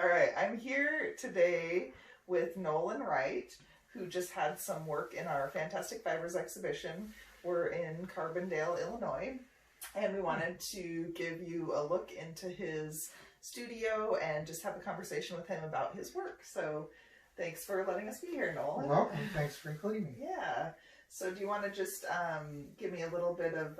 All right, I'm here today with Nolan Wright, who just had some work in our Fantastic Fibers exhibition. We're in Carbondale, Illinois, and we wanted to give you a look into his studio and just have a conversation with him about his work. So thanks for letting us be here, Nolan. Welcome. Thanks for including me. Yeah. So do you want to just give me a little bit of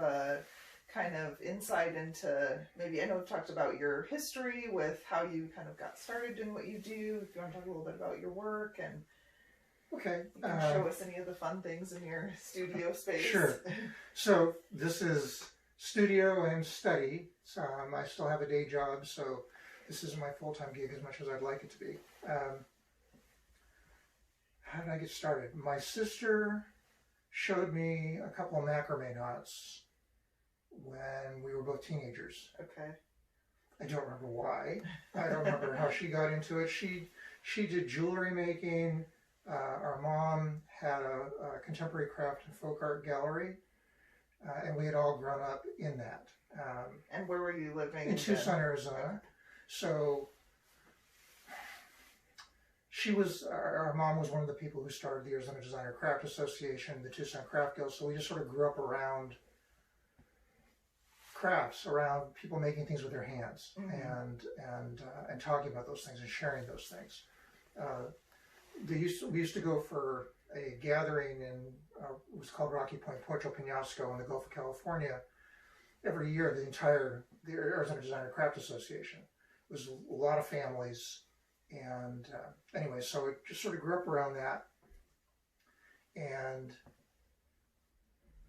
kind of insight into, maybe, I know we've talked about your history with how you kind of got started doing what you do. If you want to talk a little bit about your work, and Okay. you can show us any of the fun things in your studio space. Sure. So this is studio and study. So, I still have a day job, so this isn't my full-time gig as much as I'd like it to be. How did I get started? My sister showed me a couple of macrame knots when we were both teenagers. Okay. I don't remember why. I don't remember how she got into it. She did jewelry making. Our mom had a contemporary craft and folk art gallery, and we had all grown up in that. And where were you living? In Tucson, Arizona. So our mom was one of the people who started the Arizona Designer Craft Association, the Tucson Craft Guild. So we just sort of grew up around crafts, around people making things with their hands, and talking about those things and sharing those things. We used to go for a gathering in it was called Rocky Point Puerto Penasco in the Gulf of California every year. The Arizona Designer Craft Association. It was a lot of families, and anyway, so it just sort of grew up around that. And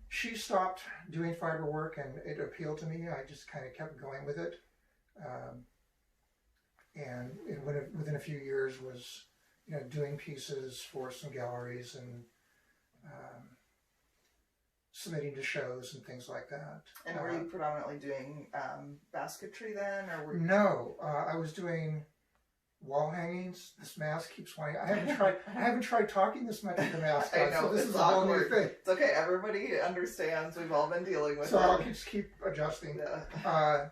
she stopped doing fiber work, and it appealed to me. I just kind of kept going with it, and within a few years was, doing pieces for some galleries and submitting to shows and things like that. And were you predominantly doing basketry then, or were you... No, I was doing wall hangings. This mask keeps wanting. I haven't tried talking this much with the mask. I know, so this it's is a whole new awkward. thing. It's okay. Everybody understands. We've all been dealing with So it. I'll just keep adjusting. Yeah.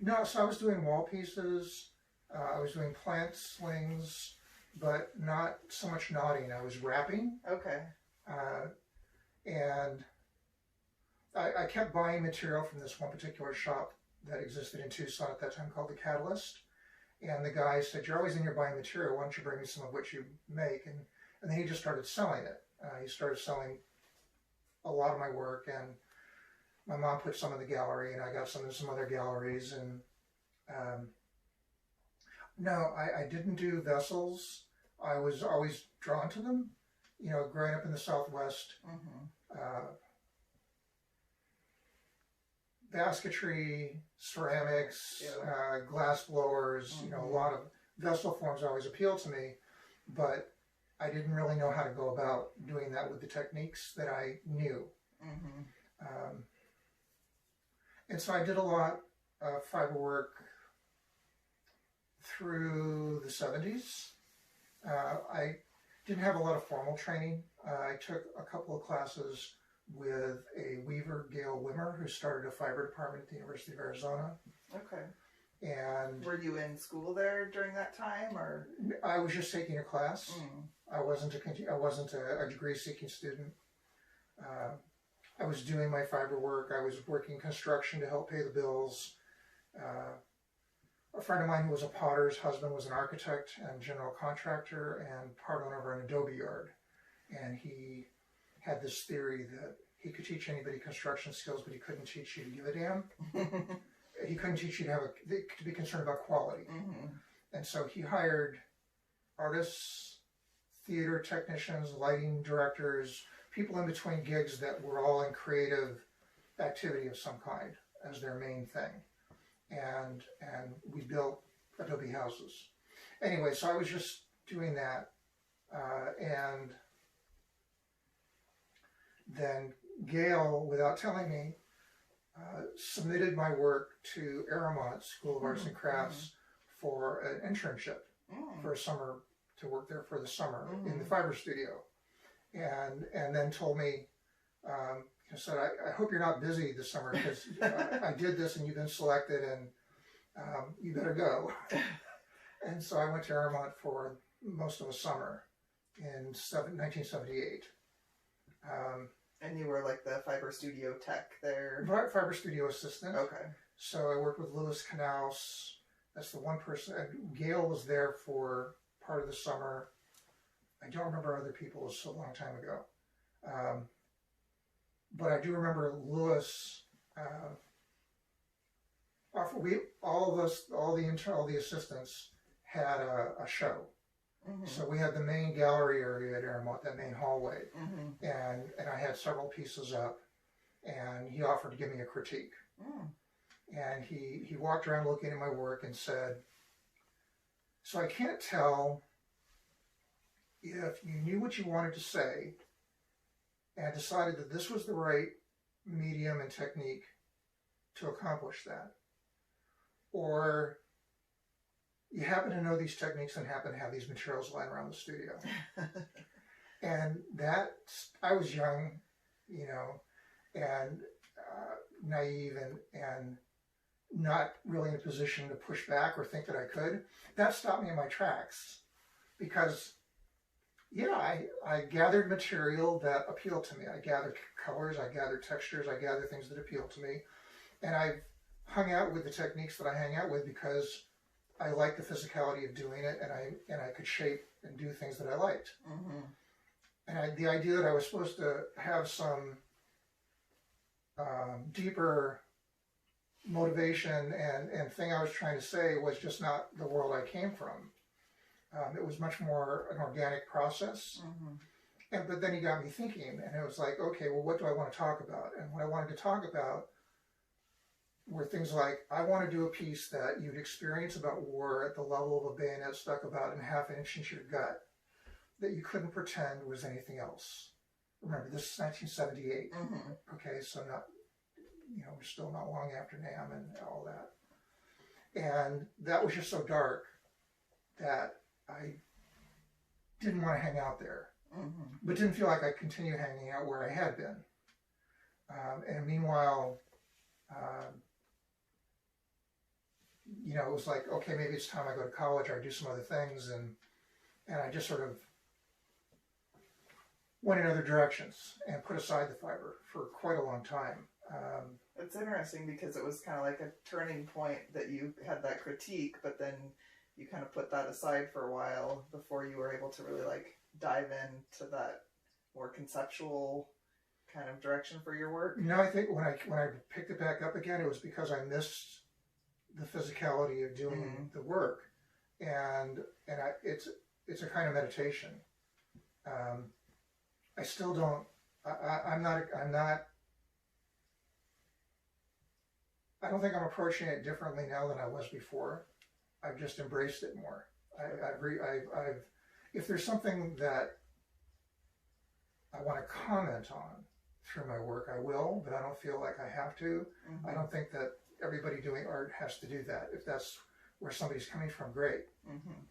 No, so I was doing wall pieces. I was doing plant slings, but not so much knotting. I was wrapping. Okay. And I kept buying material from this one particular shop that existed in Tucson at that time called The Catalyst. And the guy said, "You're always in here buying material. Why don't you bring me some of what you make?" And then he just started selling it. He started selling a lot of my work, and my mom put some in the gallery, and I got some in some other galleries. And no, I didn't do vessels. I was always drawn to them. Growing up in the Southwest, basketry, ceramics, glass blowers, a lot of vessel forms always appealed to me, but I didn't really know how to go about doing that with the techniques that I knew. And so I did a lot of fiber work through the 70s. I didn't have a lot of formal training. I took a couple of classes with a weaver, Gail Wimmer, who started a fiber department at the University of Arizona. Okay. And were you in school there during that time, or? I was just taking a class. I wasn't a degree-seeking student. I was doing my fiber work. I was working construction to help pay the bills. A friend of mine who was a potter's husband was an architect and general contractor and part owner of an adobe yard. And he had this theory that he could teach anybody construction skills, but he couldn't teach you to give a damn. He couldn't teach you to be concerned about quality. And so he hired artists, theater technicians, lighting directors, people in between gigs that were all in creative activity of some kind as their main thing. And we built adobe houses. Anyway, so I was just doing that, and then Gail, without telling me, submitted my work to Aramont School of Arts and Crafts for an internship for a summer, to work there for the summer in the fiber studio, and then told me, said, I hope you're not busy this summer, because I did this and you've been selected, and you better go. And so I went to Airmont for most of a summer in 1978. And you were like the fiber studio tech there? Fiber studio assistant. Okay. So I worked with Louis Knaus. That's the one person. Gail was there for part of the summer. I don't remember other people. It was a long time ago. But I do remember Louis. All the assistants had a show. Mm-hmm. So we had the main gallery area at Airmont, that main hallway, mm-hmm. and I had several pieces up, and he offered to give me a critique. Mm. And he walked around looking at my work and said, "So I can't tell if you knew what you wanted to say and decided that this was the right medium and technique to accomplish that, or you happen to know these techniques and happen to have these materials lying around the studio." And I was young, and naive and not really in a position to push back or think that I could. That stopped me in my tracks because, I gathered material that appealed to me. I gathered colors, I gathered textures, I gathered things that appealed to me. And I've hung out with the techniques that I hang out with because I like the physicality of doing it, and I could shape and do things that I liked. Mm-hmm. And the idea that I was supposed to have some deeper motivation and thing I was trying to say was just not the world I came from. It was much more an organic process. Mm-hmm. But then he got me thinking, and it was like, okay, well, what do I want to talk about? And what I wanted to talk about were things like, I want to do a piece that you'd experience about war at the level of a bayonet stuck about in half an inch into your gut, that you couldn't pretend was anything else. Remember, this is 1978. Mm-hmm. Okay, so not, we're still not long after NAM and all that. And that was just so dark that I didn't want to hang out there, mm-hmm. but didn't feel like I could continue hanging out where I had been. And meanwhile, it was like, okay, maybe it's time I go to college or I do some other things. And I just sort of went in other directions and put aside the fiber for quite a long time. It's interesting because it was kind of like a turning point that you had that critique, but then you kind of put that aside for a while before you were able to really dive into that more conceptual kind of direction for your work. I think when I picked it back up again, it was because I missed the physicality of doing mm-hmm. the work, and it's a kind of meditation. I still don't. I'm not. I don't think I'm approaching it differently now than I was before. I've just embraced it more. If there's something that I want to comment on through my work, I will, but I don't feel like I have to. Mm-hmm. I don't think that everybody doing art has to do that. If that's where somebody's coming from, great. Mm-hmm.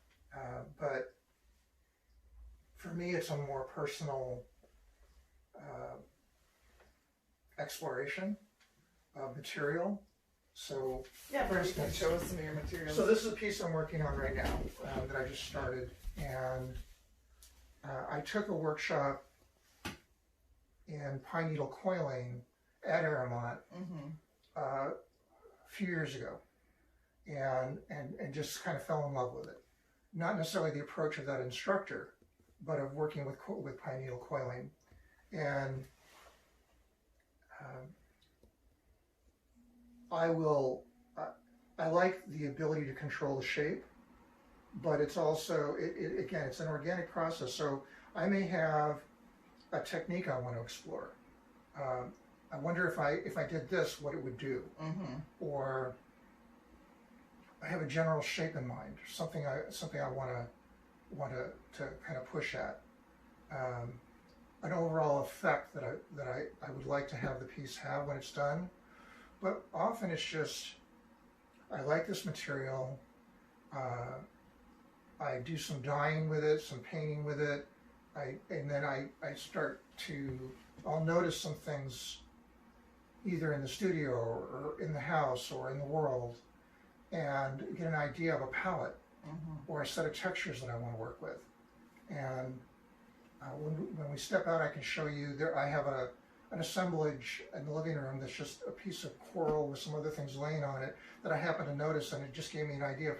But for me, it's a more personal exploration of material. So, for instance, show us some of your materials. So this is a piece I'm working on right now that I just started, and I took a workshop in pine needle coiling at Airmont mm-hmm. A few years ago, and just kind of fell in love with it. Not necessarily the approach of that instructor, but of working with pine needle coiling, and I like the ability to control the shape, but it's also, again, it's an organic process. So I may have a technique I want to explore. I wonder if I did this, what it would do. Mm-hmm. Or I have a general shape in mind, something I want to kind of push at. An overall effect that I would like to have the piece have when it's done. But often it's just, I like this material, I do some dyeing with it, some painting with it, and then I start to, I'll notice some things either in the studio or in the house or in the world, and get an idea of a palette or a set of textures that I want to work with. And when we step out, I can show you there. I have an assemblage in the living room that's just a piece of coral with some other things laying on it that I happened to notice, and it just gave me an idea of,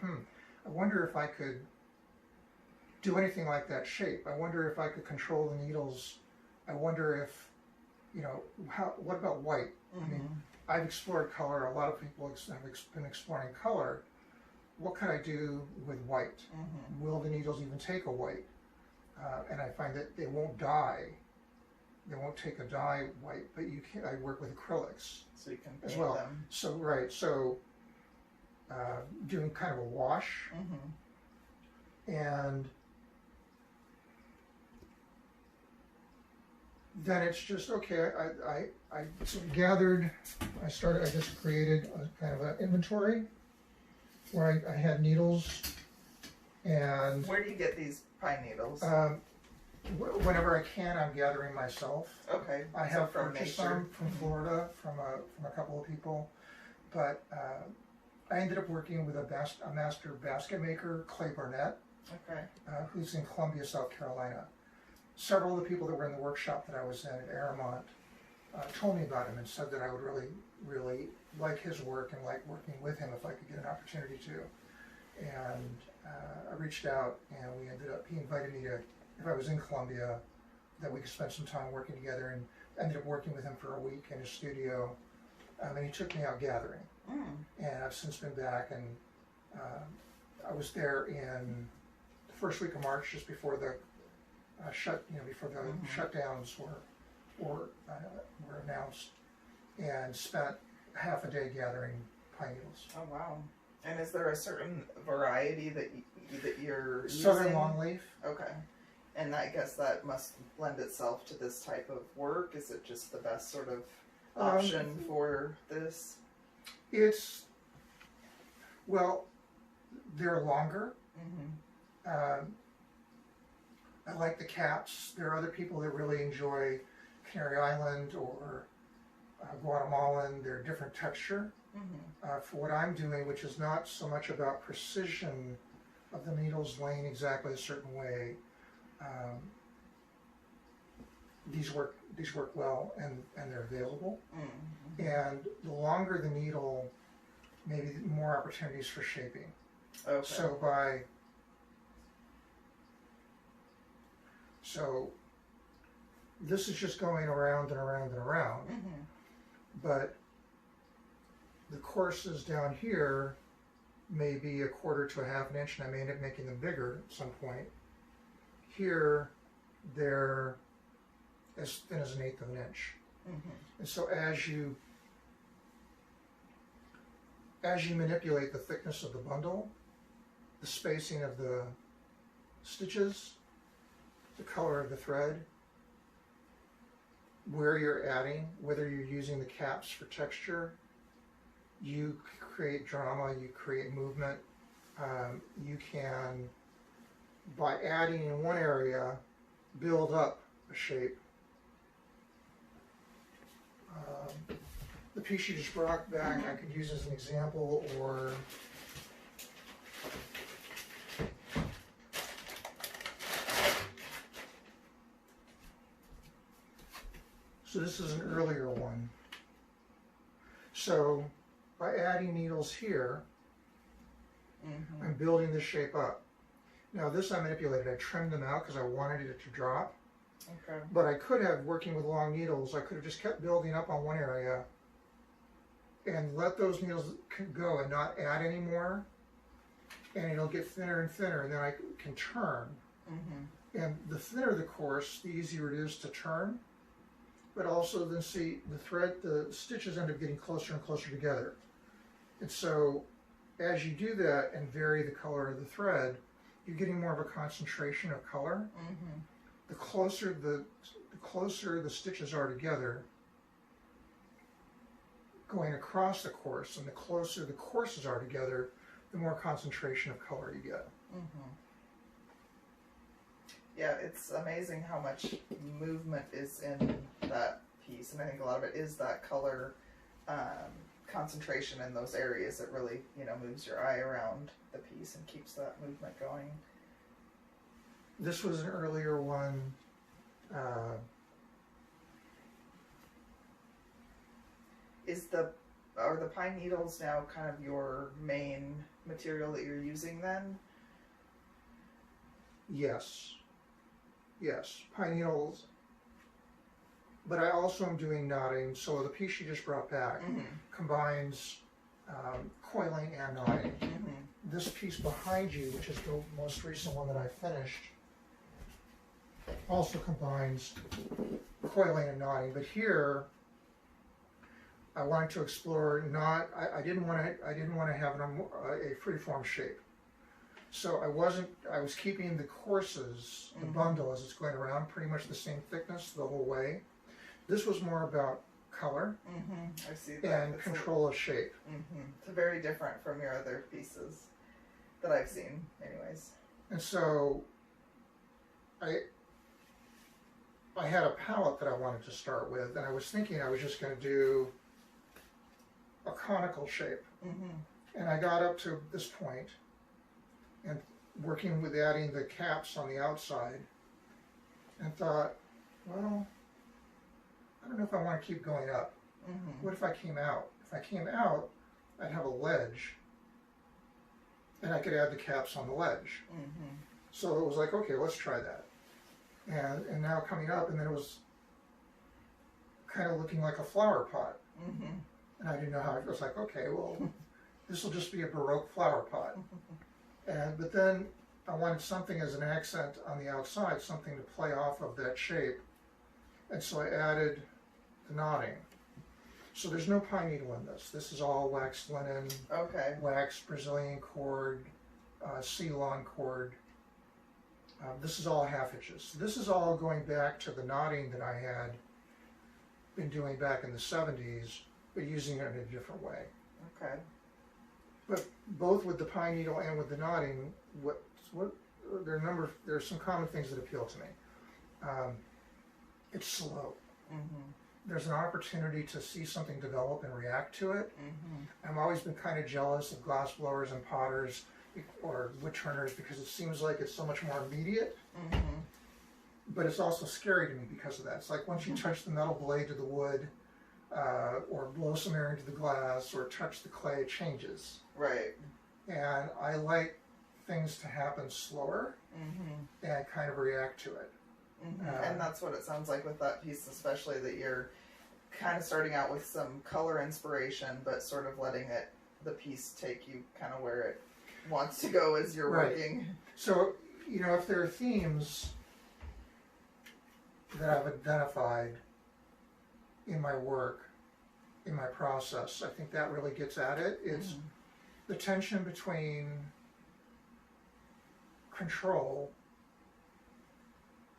I wonder if I could do anything like that shape. I wonder if I could control the needles. I wonder if, what about white? I mean, I've explored color. A lot of people have been exploring color. What could I do with white? Will the needles even take a white? And I find that they won't dye. They won't take a dye white, but you can. I work with acrylics, so you can paint as well. them. So doing kind of a wash, and then it's just okay. I sort of gathered. I just created a kind of an inventory where I had needles, and where do you get these pine needles? Whenever I can, I'm gathering myself. Okay. I have purchased some from Florida from a couple of people, but I ended up working with a master basket maker, Clay Burnett, who's in Columbia, South Carolina. Several of the people that were in the workshop that I was in at Aramont told me about him and said that I would really, really like his work and like working with him if I could get an opportunity to. And I reached out, and he invited me to, if I was in Columbia, that we could spend some time working together, and ended up working with him for a week in his studio. And he took me out gathering. And I've since been back, and I was there in the first week of March, just before the shutdowns were announced, and spent half a day gathering pine needles. Oh wow! And is there a certain variety that you're Southern using? longleaf? Okay. And I guess that must lend itself to this type of work. Is it just the best sort of option for this? They're longer. I like the caps. There are other people that really enjoy Canary Island or Guatemalan. They're different texture. For what I'm doing, which is not so much about precision of the needles laying exactly a certain way, these work well, and they're available. And the longer the needle, maybe more opportunities for shaping. Okay. So this is just going around and around and around, but the courses down here may be a quarter to a half an inch, and I may end up making them bigger at some point. Here, they're as thin as 1/8 of an inch. And so as you manipulate the thickness of the bundle, the spacing of the stitches, the color of the thread, where you're adding, whether you're using the caps for texture, you create drama, you create movement. You can, by adding in one area, build up a shape. The piece you just brought back, I could use as an example, or so this is an earlier one. So by adding needles here, I'm building this shape up. Now this I manipulated. I trimmed them out because I wanted it to drop. But I could have, working with long needles, I could have just kept building up on one area and let those needles go and not add any more, and it'll get thinner and thinner, and then I can turn. And the thinner the course, the easier it is to turn. But also then see the stitches end up getting closer and closer together. And so as you do that and vary the color of the thread, you're getting more of a concentration of color. The closer the stitches are together, going across the course, and the closer the courses are together, the more concentration of color you get. Yeah, it's amazing how much movement is in that piece, and I think a lot of it is that color concentration in those areas, it really, you know, moves your eye around the piece and keeps that movement going. This was an earlier one. Are the pine needles now kind of your main material that you're using then? Yes. Yes, pine needles. But I also am doing knotting, so the piece you just brought back combines coiling and knotting. This piece behind you, which is the most recent one that I finished, also combines coiling and knotting. But here, I wanted to explore not. I didn't want to have a freeform shape. So I was keeping the courses, the bundle as it's going around, pretty much the same thickness the whole way. This was more about color I see that. and control of shape. It's very different from your other pieces that I've seen, anyways. And so I had a palette that I wanted to start with, and I was thinking I was just going to do a conical shape. And I got up to this point and working with adding the caps on the outside and thought, well, I don't know if I want to keep going up. What if I came out? If I came out, I'd have a ledge and I could add the caps on the ledge. So it was like, okay, let's try that. And now coming up, and then it was kind of looking like a flower pot. And I didn't know how, it was like, okay, well, this will just be a Baroque flower pot. But then I wanted something as an accent on the outside, something to play off of that shape. And so I added the knotting. So there's no pine needle in this. This is all waxed linen, waxed Brazilian cord, Ceylon cord. This is all half inches. This is all going back to the knotting that I had been doing back in the 70s, but using it in a different way. But both with the pine needle and with the knotting, there's some common things that appeal to me. It's slow. There's an opportunity to see something develop and react to it. I've always been kind of jealous of glass blowers and potters or wood turners because it seems like it's so much more immediate. But it's also scary to me because of that. It's like once you touch the metal blade to the wood, or blow some air into the glass, or touch the clay, it changes. And I like things to happen slower and kind of react to it. And that's what it sounds like with that piece, especially that you're kind of starting out with some color inspiration, but sort of letting the piece take you kind of where it wants to go as you're working. So, you know, if there are themes that I've identified in my work, in my process, I think that really gets at it. It's the tension between control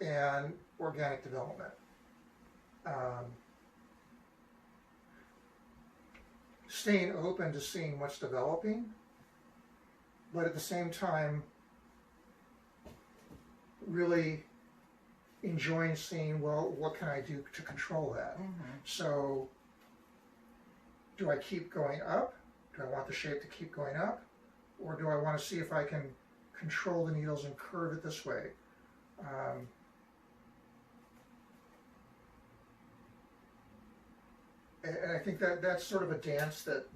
and organic development. Staying open to seeing what's developing, but at the same time really enjoying seeing, well, what can I do to control that? So do I keep going up? Do I want the shape to keep going up? Or do I want to see if I can control the needles and curve it this way? And I think that that's sort of a dance that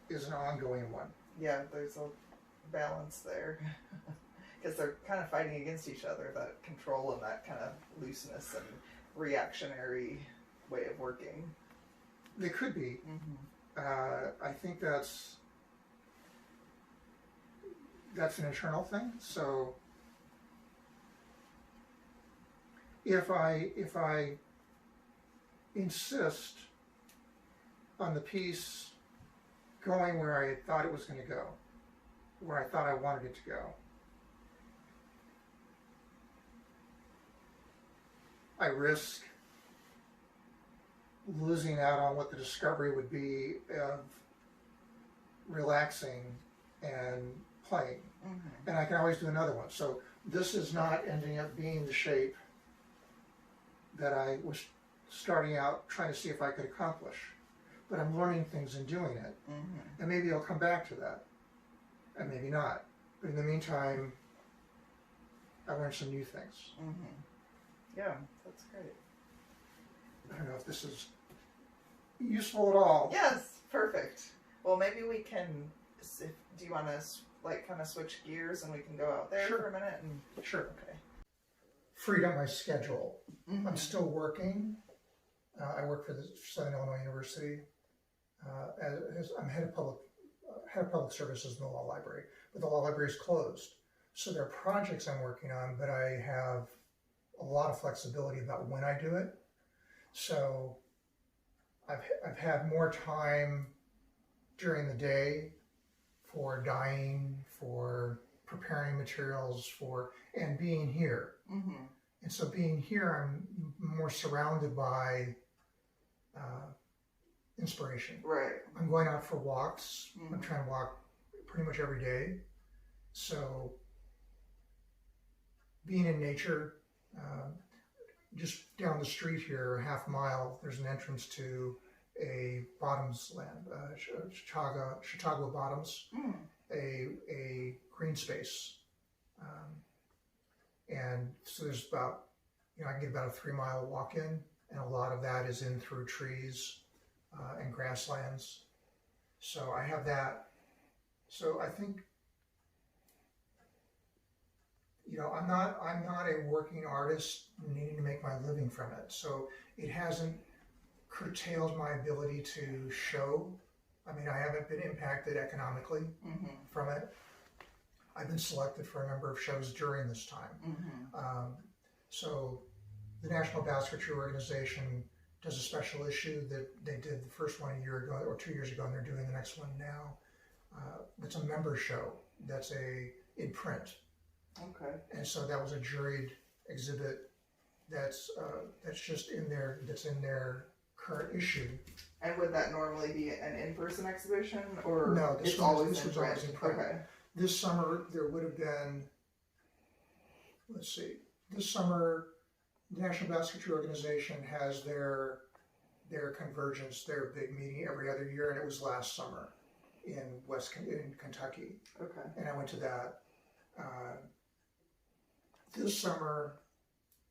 is an ongoing one. Yeah, there's a balance there. Because they're kind of fighting against each other, that control and that kind of looseness and reactionary way of working. They could be. I think that's an internal thing. So if I insist on the piece going where I thought it was going to go, where I thought I wanted it to go, I risk losing out on what the discovery would be of relaxing and playing. And I can always do another one. So this is not ending up being the shape that I was starting out trying to see if I could accomplish. but I'm learning things and doing it. And maybe I'll come back to that, and maybe not. But in the meantime, I learned some new things. Yeah, that's great. I don't know if this is useful at all. Yes, perfect. Well, maybe we can. Do you want to like kind of switch gears and we can go out there for a minute? And Sure. Okay. Freed up my schedule. I'm still working. I work for the Southern Illinois University. I'm head of public services in the law library, but the law library is closed. So there are projects I'm working on, but I have a lot of flexibility about when I do it. So I've had more time during the day for dyeing, for preparing materials, and being here. And so being here, I'm more surrounded by inspiration. Right. I'm going out for walks. I'm trying to walk pretty much every day. So being in nature, just down the street here, a half mile, there's an entrance to a bottoms land, Chautauqua Bottoms, a green space. And so there's about, I can get about a 3-mile walk in, and a lot of that is in through trees and grasslands. So I have that. So I think, I'm not a working artist needing to make my living from it. So it hasn't curtailed my ability to show. I mean, I haven't been impacted economically from it. I've been selected for a number of shows during this time. So the National Basketry Organization does a special issue that they did the first one a year ago or 2 years ago, and they're doing the next one now. It's a member show that's in print. Okay. And so that was a juried exhibit that's just in their current issue. And would that normally be an in-person exhibition, or no? This was always in print. Okay. This summer there would have been. Let's see. This summer, the National Basketry Organization has their convergence, their big meeting every other year, and it was last summer in Kentucky. Okay. And I went to that. This summer,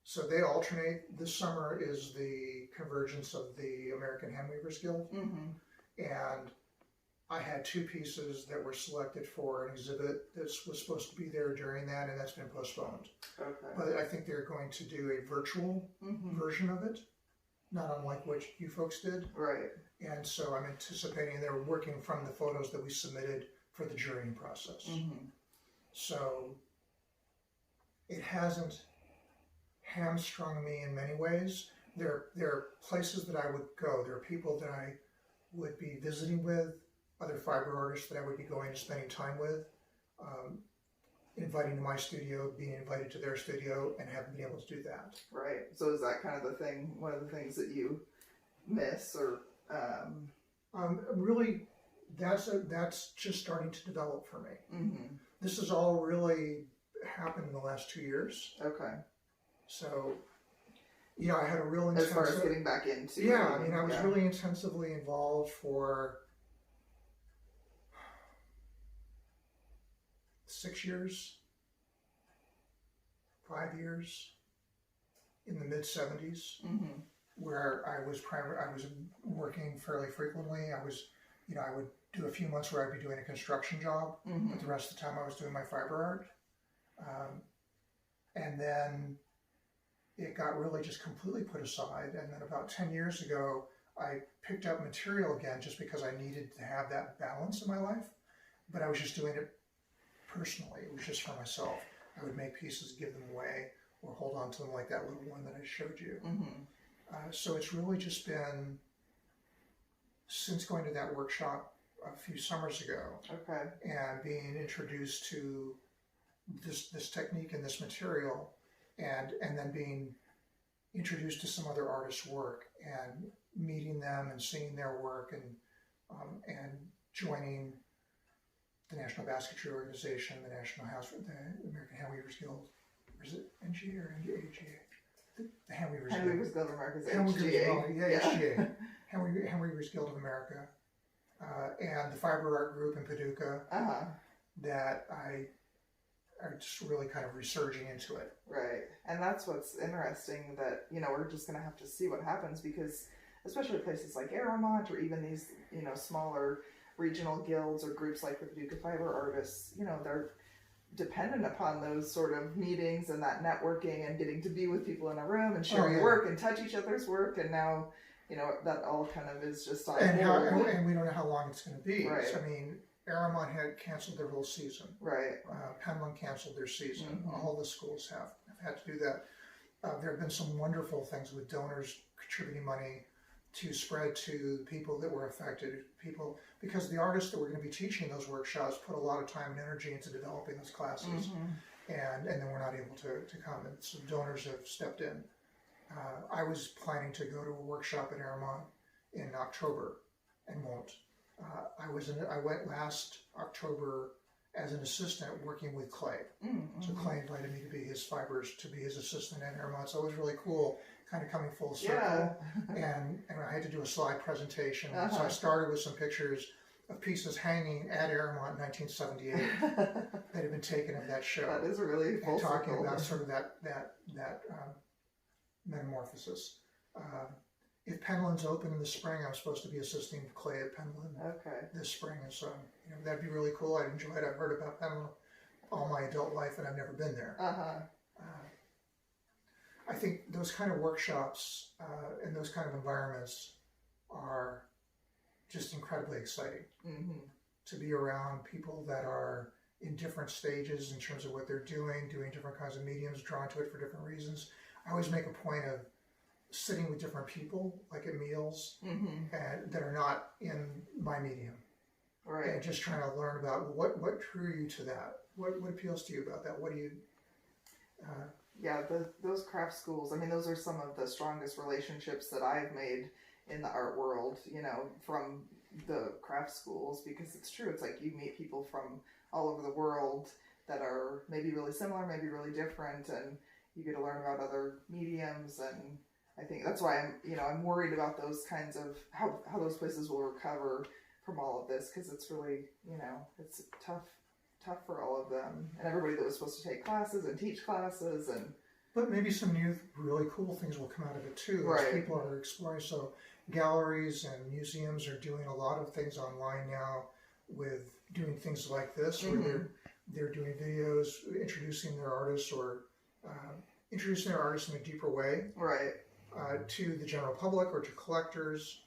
so they alternate. This summer is the convergence of the American Handweavers Guild, and I had 2 pieces that were selected for an exhibit that was supposed to be there during that, and that's been postponed. Okay. But I think they're going to do a virtual version of it, not unlike what you folks did. Right. And so I'm anticipating they're working from the photos that we submitted for the jurying process. So it hasn't hamstrung me in many ways. There are places that I would go. There are people that I would be visiting with, other fiber artists that I would be going and spending time with, inviting to my studio, being invited to their studio, and haven't been able to do that. Right. So is that kind of one of the things that you miss, or? Really, that's just starting to develop for me. This has all really happened in the last 2 years. Okay. So, I had a real intensive... As far as getting back into... Yeah, I was really intensively involved for 6 years, 5 years, in the mid-70s, where I was working fairly frequently. I would do a few months where I'd be doing a construction job, but the rest of the time I was doing my fiber art. And then it got really just completely put aside. And then about 10 years ago, I picked up material again just because I needed to have that balance in my life. But I was just doing it personally. It was just for myself. I would make pieces, give them away, or hold on to them like that little one that I showed you. So it's really just been, since going to that workshop a few summers ago, and being introduced to this technique and this material, and then being introduced to some other artists' work, and meeting them and seeing their work, and joining the National Basketry Organization, the American Handweavers Guild, or is it NGA or NGA? the Hand Weavers Hand Guild. Weavers Guild of America's Hand Weavers Guild, HGA. yeah, HGA. Hand Weavers Guild of America, and the Fiber Art Group in Paducah. That I are just really kind of resurging into it. Right, and that's what's interesting. That we're just going to have to see what happens, because especially places like Aramont, or even these smaller regional guilds or groups like the Paducah Fiber Artists, they're dependent upon those sort of meetings and that networking and getting to be with people in a room and share your work and touch each other's work, and now that all kind of is just on hold. And we don't know how long it's going to be. Right. So, I mean, Aramont had canceled their whole season. Right. Penland canceled their season. All the schools have had to do that. There have been some wonderful things with donors contributing money to spread to people that were affected, because the artists that were going to be teaching those workshops put a lot of time and energy into developing those classes, and then we're not able to come, and so donors have stepped in. I was planning to go to a workshop at Aramont in October and won't. I went last October as an assistant working with Clay. So Clay invited me to be his assistant at Aramont. So it was really cool, kind of coming full circle. And I had to do a slide presentation. So I started with some pictures of pieces hanging at Aramont in 1978 that had been taken of that show. That is really full and talking circle. about sort of that metamorphosis. If Penland's open in the spring, I'm supposed to be assisting Clay at Penland this spring, and so that'd be really cool. I'd enjoy it. I've heard about Penland all my adult life, and I've never been there. I think those kind of workshops and those kind of environments are just incredibly exciting. To be around people that are in different stages in terms of what they're doing different kinds of mediums, drawn to it for different reasons. I always make a point of sitting with different people, like at meals, and that are not in my medium. Right. And just trying to learn about what drew you to that. What appeals to you about that? What do you... those craft schools, I mean, those are some of the strongest relationships that I've made in the art world, from the craft schools, because it's true. It's like you meet people from all over the world that are maybe really similar, maybe really different, and you get to learn about other mediums. And I think that's why I'm worried about those kinds of how those places will recover from all of this, because it's really it's tough for all of them and everybody that was supposed to take classes and teach classes. But maybe some new really cool things will come out of it too. Right. As people are exploring. So galleries and museums are doing a lot of things online now with doing things like this, where they're doing videos introducing their artists, or introducing their artists in a deeper way, right, to the general public or to collectors.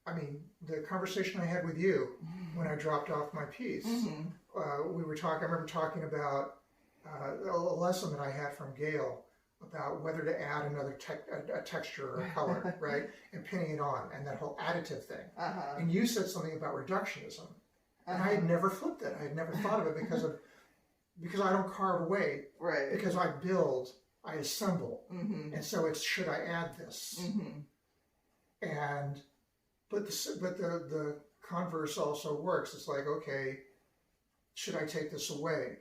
I mean, the conversation I had with you when I dropped off my piece, we were talking. I remember talking about a lesson that I had from Gail about whether to add another a texture or a color, right, and pinning it on, and that whole additive thing. And you said something about reductionism, and I had never flipped it. I had never thought of it because I don't carve away, right? Because I build, I assemble, and so it's, should I add this? And but the converse also works. It's like, okay, should I take this away?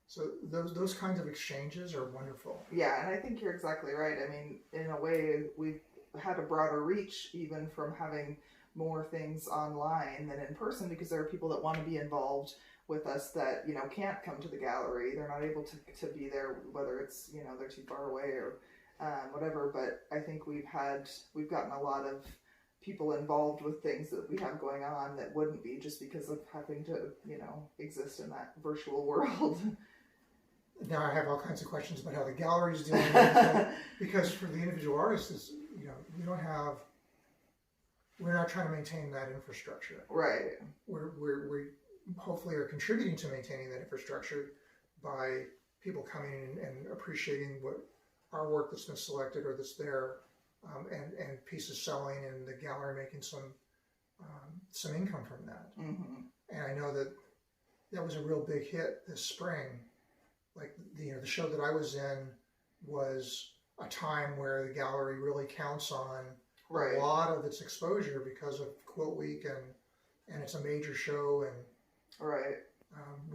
So those kinds of exchanges are wonderful. Yeah, and I think you're exactly right. I mean, in a way, we've had a broader reach even from having more things online than in person, because there are people that want to be involved with us that can't come to the gallery. They're not able to be there, whether it's they're too far away or whatever. But I think we've gotten a lot of people involved with things that we have going on that wouldn't be just because of having to exist in that virtual world. Now I have all kinds of questions about how the gallery's doing it, because for the individual artists, we're not trying to maintain that infrastructure. Right. We hopefully are contributing to maintaining that infrastructure by people coming in and appreciating what our work that's been selected or that's there, and pieces selling, and the gallery making some income from that. And I know that was a real big hit this spring. Like the show that I was in was a time where the gallery really counts on a lot of its exposure because of Quilt Week, and it's a major show, and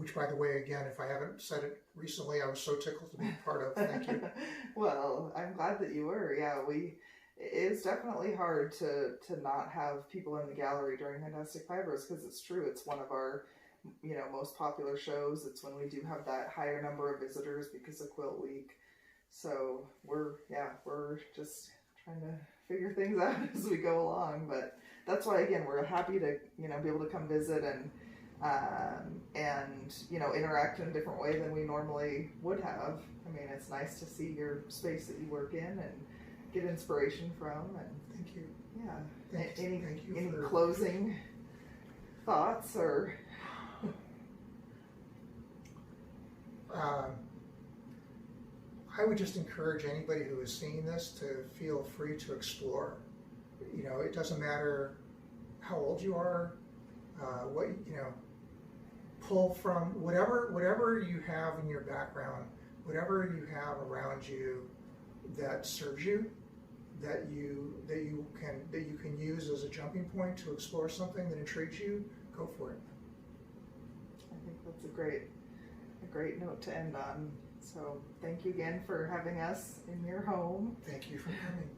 which, by the way, again, if I haven't said it recently, I was so tickled to be part of. Thank you. Well, I'm glad that you were. Yeah, it's definitely hard to not have people in the gallery during Fantastic Fibers, because it's true. It's one of our, most popular shows. It's when we do have that higher number of visitors because of Quilt Week. So we're just trying to figure things out as we go along. But that's why, again, we're happy to, be able to come visit and interact in a different way than we normally would have. I mean, it's nice to see your space that you work in and get inspiration from. And thank you. Yeah. Thank you any for closing thoughts or? I would just encourage anybody who is seeing this to feel free to explore. It doesn't matter how old you are, pull from whatever you have in your background, whatever you have around you that serves you, that you can use as a jumping point to explore something that intrigues you. Go for it. I think that's a great note to end on. So thank you again for having us in your home. Thank you for coming.